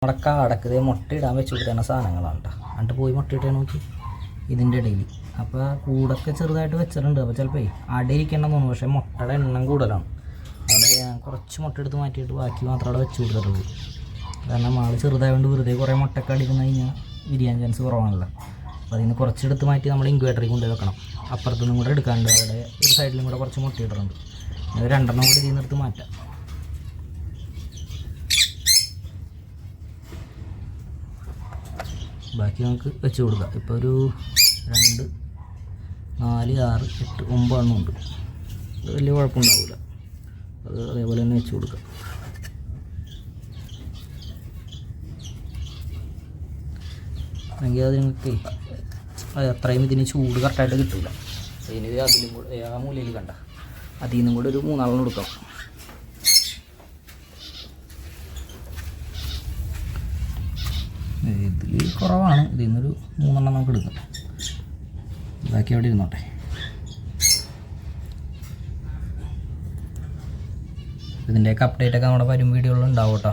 നമ്മുടെ കാടക്കതേ മുട്ടയിടാൻ വെച്ച് കൊടുത്തേണ്ട സാധനങ്ങളാണ് കേട്ടോ. എന്നിട്ട് പോയി മുട്ടയിട്ടേ നോക്കി ഇതിൻ്റെ ഇടയിൽ. അപ്പോൾ കൂടൊക്കെ ചെറുതായിട്ട് വെച്ചിട്ടുണ്ട്. അപ്പോൾ ചിലപ്പോൾ അടയിരിക്കണമെന്ന് തോന്നുന്നു. പക്ഷേ മുട്ടയുടെ എണ്ണം കൂടുതലാണ്. അവിടെ ഞാൻ കുറച്ച് മുട്ട എടുത്ത് മാറ്റിയിട്ട് ബാക്കി മാത്രം അവിടെ വെച്ച് കൊടുത്തിട്ടുള്ളൂ. കാരണം ആൾ ചെറുതായതുകൊണ്ട് വെറുതെ കുറേ മുട്ടയൊക്കെ അടിക്കുന്ന കഴിഞ്ഞാൽ വിരിയാൻ ചാൻസ് കുറവാണല്ലോ. അപ്പോൾ അതിന് കുറച്ചെടുത്ത് മാറ്റി നമ്മൾ ഇൻക്യുബേറ്ററിൽ കൊണ്ടുപോയി വെക്കണം. അപ്പുറത്തുനിന്നും കൂടെ എടുക്കാണ്ട് അവിടെ ഒരു സൈഡിലും കൂടെ കുറച്ച് മുട്ട ഇട്ടിട്ടുണ്ട്. അത് രണ്ടെണ്ണം കൂടി ഇതിൽ നിന്നെടുത്ത് മാറ്റാം. ബാക്കി നമുക്ക് വെച്ച് കൊടുക്കാം. ഇപ്പോൾ ഒരു 2, 4, 6, 8, 9 എണ്ണം ഉണ്ട്. അത് വലിയ കുഴപ്പമുണ്ടാവില്ല. അത് അതേപോലെ തന്നെ വെച്ച് കൊടുക്കാം. അല്ലെങ്കിൽ അത് നിങ്ങൾക്ക് അത്രയും ഇതിന് ചൂട് കറക്റ്റായിട്ട് കിട്ടില്ല. അതിന് അതിലും കൂടെ ആ മൂലയിൽ കണ്ട അതിൽ നിന്നും കൂടെ ഒരു 3 ആളെണ്ണം കൊടുക്കണം. ഇതിൽ കുറവാണ്. ഇതിൽ നിന്നൊരു 3 എണ്ണം നമുക്ക് എടുക്കാം. ബാക്കി അവിടെ ഇരുന്നോട്ടെ. ഇതിൻ്റെയൊക്കെ അപ്ഡേറ്റൊക്കെ നമ്മുടെ വരും വീഡിയോകളിൽ ഉണ്ടാവും കേട്ടോ.